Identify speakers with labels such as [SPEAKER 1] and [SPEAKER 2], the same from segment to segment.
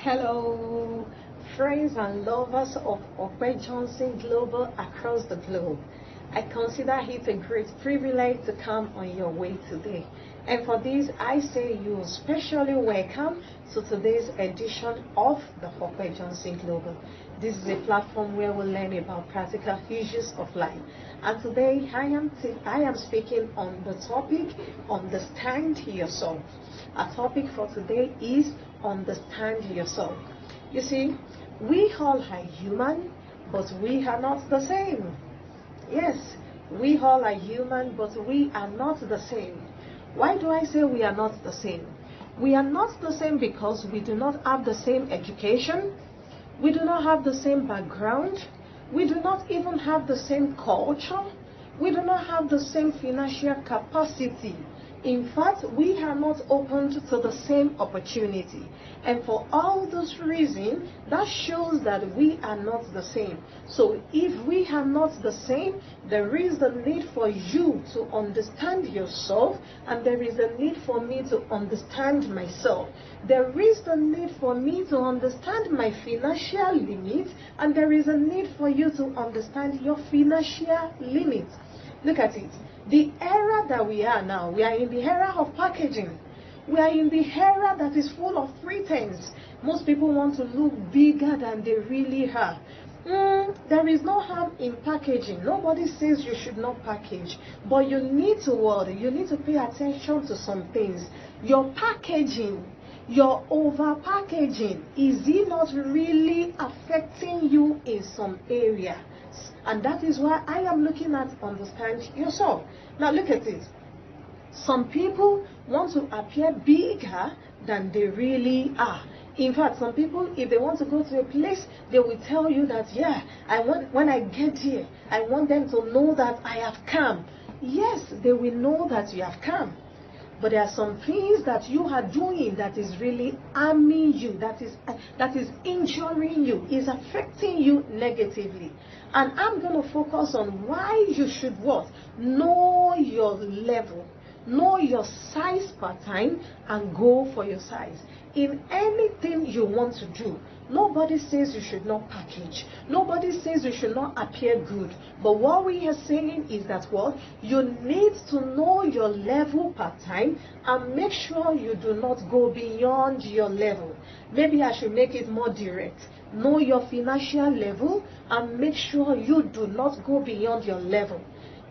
[SPEAKER 1] Hello, friends and lovers of Ope Johnson Global across the globe. I consider it a great privilege to come on your way today. And for this, I say you are specially welcome to today's edition of the Ope Johnson Global. This is a platform where we learn about practical issues of life. And today, I am speaking on the topic, understand yourself. Our topic for today is understand yourself. You see, we all are human, but we are not the same. Yes, we all are human, but we are not the same. Why do I say we are not the same? We are not the same because we do not have the same education, we do not have the same background, we do not even have the same culture, we do not have the same financial capacity. In fact, we are not open to the same opportunity. And for all those reasons, that shows that we are not the same. So if we are not the same, there is the need for you to understand yourself, and there is a need for me to understand myself. There is the need for me to understand my financial limits, and there is a need for you to understand your financial limits. Look at it. The era that we are now, we are in the era of packaging. We are in the era that is full of pretense. Most people want to look bigger than they really are. There is no harm in packaging. Nobody says you should not package. But you need to pay attention to some things. Your packaging, your over packaging, is it not really affecting you in some area? And that is why I am looking at understand yourself. Now look at it. Some people want to appear bigger than they really are. In fact, some people, if they want to go to a place, they will tell you that, yeah, when I get here, I want them to know that I have come. Yes, they will know that you have come. But there are some things that you are doing that is really harming you, that is injuring you, is affecting you negatively. And I'm going to focus on why you should what? Know your level. Know your size per time and go for your size. In anything you want to do, nobody says you should not package. Nobody says you should not appear good. But what we are saying is that what? You need to know your level per time and make sure you do not go beyond your level. Maybe I should make it more direct. Know your financial level and make sure you do not go beyond your level.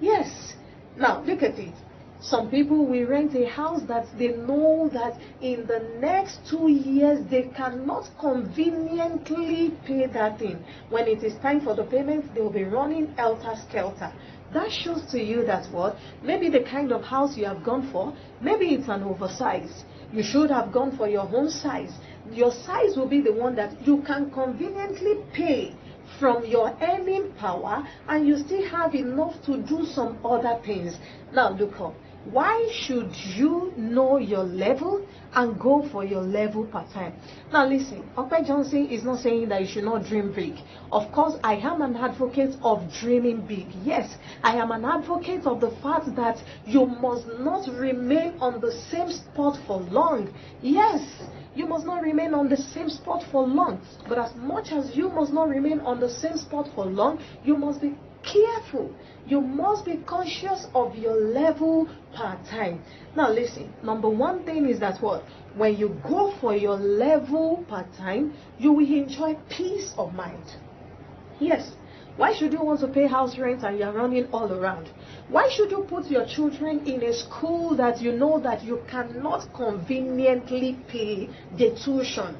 [SPEAKER 1] Yes. Now, look at it. Some people will rent a house that they know that in the next 2 years they cannot conveniently pay that thing. When it is time for the payment, they will be running helter-skelter. That shows to you that what? Maybe the kind of house you have gone for, maybe it's an oversize. You should have gone for your own size. Your size will be the one that you can conveniently pay from your earning power, and you still have enough to do some other things. Now look up. Why should you know your level and go for your level per time? Now listen, Ope Johnson is not saying that you should not dream big. Of course, I am an advocate of dreaming big. Yes, I am an advocate of the fact that you must not remain on the same spot for long. Yes, you must not remain on the same spot for long. But as much as you must not remain on the same spot for long, you must be careful. You must be conscious of your level per time. Now listen, number one thing is that what? When you go for your level per time, you will enjoy peace of mind. Yes. Why should you want to pay house rent and you're running all around? Why should you put your children in a school that you know that you cannot conveniently pay the tuition?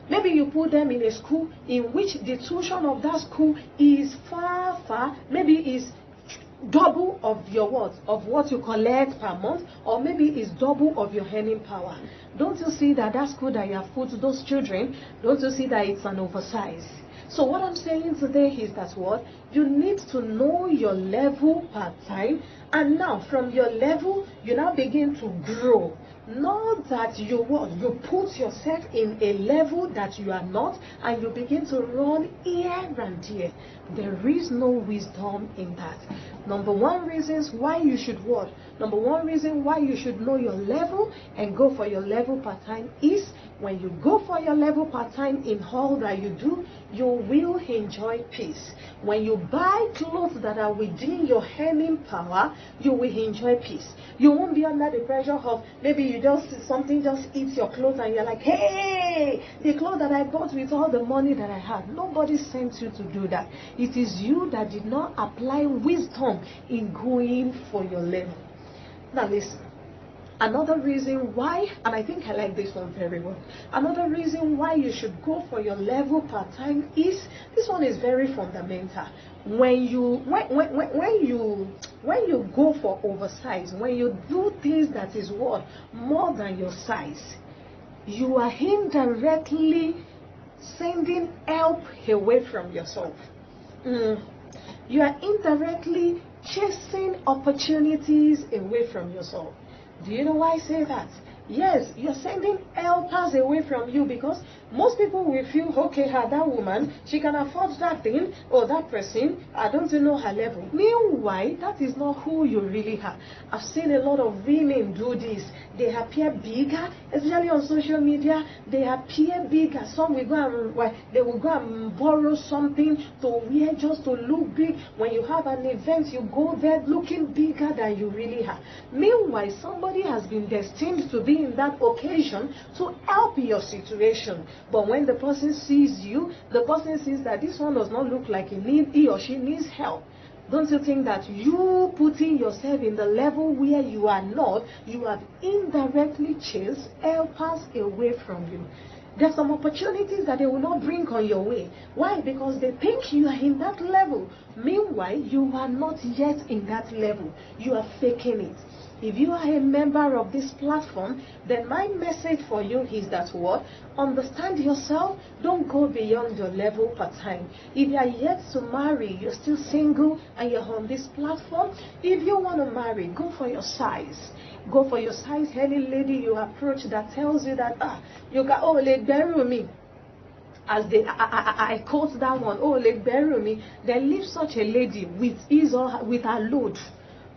[SPEAKER 1] Maybe you put them in a school in which the tuition of that school is far, maybe is double of your what you collect per month, or maybe is double of your earning power. Don't you see that school that you have put those children, don't you see that it's an oversize? So what I'm saying today is that what? You need to know your level per time, and now from your level, you now begin to grow. Not that you put yourself in a level that you are not, and you begin to run here and there. There is no wisdom in that. Number one reason why you should know your level and go for your level per time is when you go for your level part-time in all that you do, you will enjoy peace. When you buy clothes that are within your earning power, you will enjoy peace. You won't be under the pressure of maybe you just something just eats your clothes and you're like, hey, the clothes that I bought with all the money that I had. Nobody sent you to do that. It is you that did not apply wisdom in going for your level. Now listen. Another reason why, and I think I like this one very well, another reason why you should go for your level part-time is, this one is very fundamental. When you go for oversize, when you do things that is what more than your size, you are indirectly sending help away from yourself. You are indirectly chasing opportunities away from yourself. Do you know why I say that? Yes, you're sending helpers away from you, because most people will feel, okay, that woman, she can afford that thing, or that person, I don't know her level. Meanwhile, that is not who you really are. I've seen a lot of women do this. They appear bigger, especially on social media. They appear bigger. Some will go and they will go and borrow something to wear just to look big. When you have an event, you go there looking bigger than you really are. Meanwhile, somebody has been destined to be in that occasion to help your situation. But when the person sees you, the person sees that this one does not look like he or she needs help. Don't you think that you putting yourself in the level where you are not, you have indirectly chased helpers away from you? There's some opportunities that they will not bring on your way. Why? Because they think you are in that level. Meanwhile, you are not yet in that level. You are faking it. If you are a member of this platform, then my message for you is that what? Understand yourself. Don't go beyond your level part-time. If you are yet to marry, you're still single, and you're on this platform, if you want to marry, go for your size. Go for your size. Any lady you approach that tells you that, you can, like bury me. As I quote that one, like bury me. Then leave such a lady with his or her, with her load.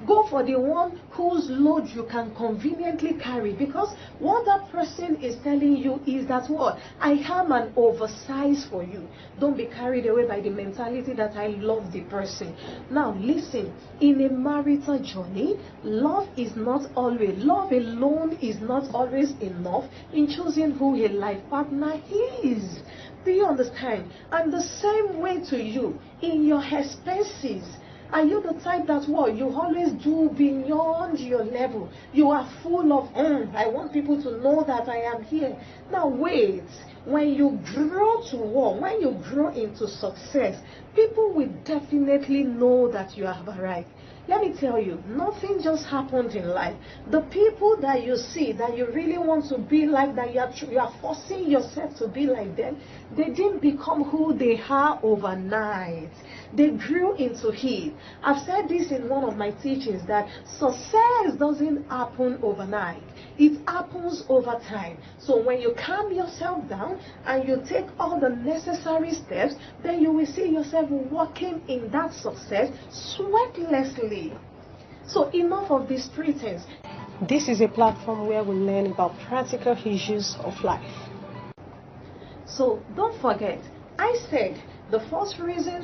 [SPEAKER 1] Go for the one whose load you can conveniently carry, because what that person is telling you is that what? I am an oversize for you. Don't be carried away by the mentality that I love the person. Now listen, in a marital journey, love alone is not always enough in choosing who a life partner is. Do you understand? And the same way to you, in your expenses. Are you the type that what you always do beyond your level? You are full of, I want people to know that I am here. Now wait, when you grow to what? When you grow into success, people will definitely know that you have arrived. Let me tell you, nothing just happened in life. The people that you see, that you really want to be like, that you are forcing yourself to be like them, they didn't become who they are overnight. They grew into it. I've said this in one of my teachings, that success doesn't happen overnight. It happens over time. So when you calm yourself down and you take all the necessary steps, then you will see yourself walking in that success sweatlessly. So enough of this pretense. This is a platform where we learn about practical issues of life. So don't forget, I said the first reason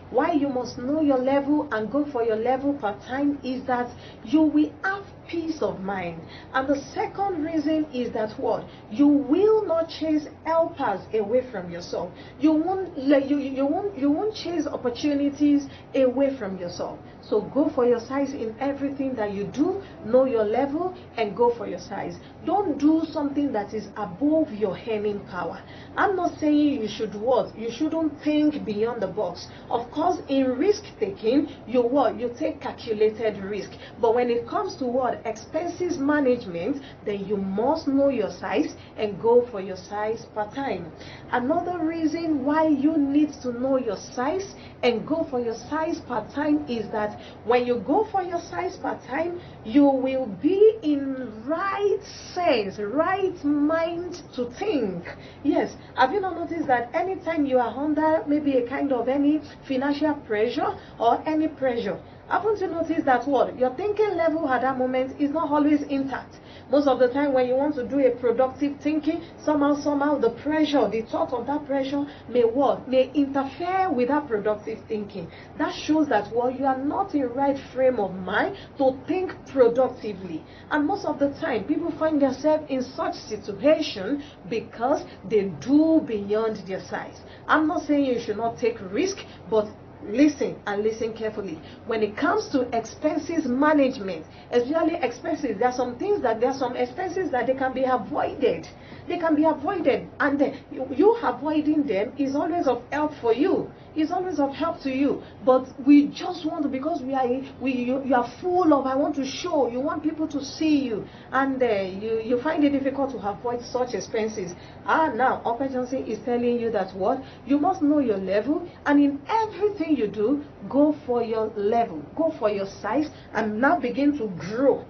[SPEAKER 1] why you must know your level and go for your level part-time is that you will have peace of mind. And the second reason is that what? You will not chase helpers away from yourself. You won't chase opportunities away from yourself. So go for your size in everything that you do. Know your level and go for your size. Don't do something that is above your earning power. I'm not saying you should what? You shouldn't think beyond the box. Of course, in risk taking, you take calculated risk. But when it comes to what? Expenses management, then you must know your size and go for your size part-time. Another reason why you need to know your size and go for your size part-time is that when you go for your size part-time, you will be in right sense, right mind to think. Yes, have you not noticed that anytime you are under maybe a kind of any financial pressure or any pressure, Haven't you noticed that what? Your thinking level at that moment is not always intact. Most of the time when you want to do a productive thinking, somehow the pressure, the thought of that pressure may what? May interfere with that productive thinking. That shows that what? You are not in right frame of mind to think productively. And most of the time, people find themselves in such situation because they do beyond their size. I'm not saying you should not take risk, but listen and listen carefully. When it comes to expenses management, especially expenses, there are some expenses that they can be avoided. They can be avoided, and you avoiding them is always of help for you. It's always of help to you. But we just want to, because you are full of, I want to show, you want people to see you, and you find it difficult to avoid such expenses. Now Ope Johnson is telling you that what? You must know your level, and in everything you do, go for your level, go for your size, and now begin to grow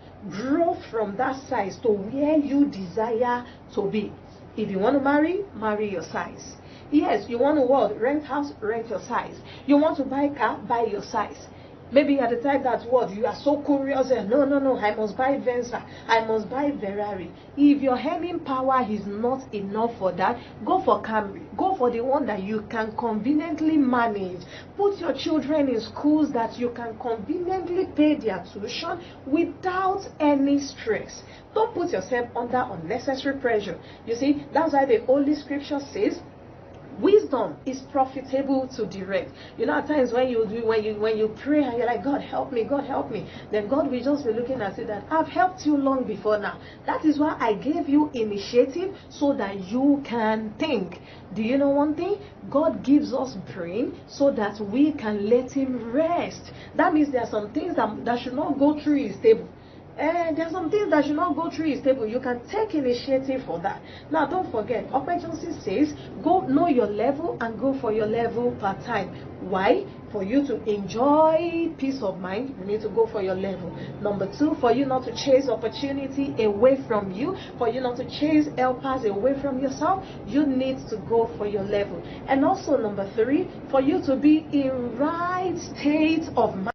[SPEAKER 1] from that size to where you desire to be. If you want to marry your size. Yes, you want to what? Rent house, rent your size. You want to buy car, buy your size. Maybe at the time that what? You are so curious and no, I must buy Venza, I must buy Ferrari. If your earning power is not enough for that, go for Camry. Go for the one that you can conveniently manage. Put your children in schools that you can conveniently pay their tuition without any stress. Don't put yourself under unnecessary pressure. You see, that's why the Holy Scripture says, wisdom is profitable to direct. You know, at times when you pray and you're like, God help me, then God will just be looking at you that I've helped you long before now. That is why I gave you initiative so that you can think. Do you know one thing? God gives us brain so that we can let him rest. That means there are some things that should not go through his table. There are some things that should not go through his table. You can take initiative for that. Now, don't forget, Ope Johnson says, go know your level and go for your level per time. Why? For you to enjoy peace of mind, you need to go for your level. Number 2, for you not to chase opportunity away from you, for you not to chase helpers away from yourself, you need to go for your level. And also number 3, for you to be in right state of mind.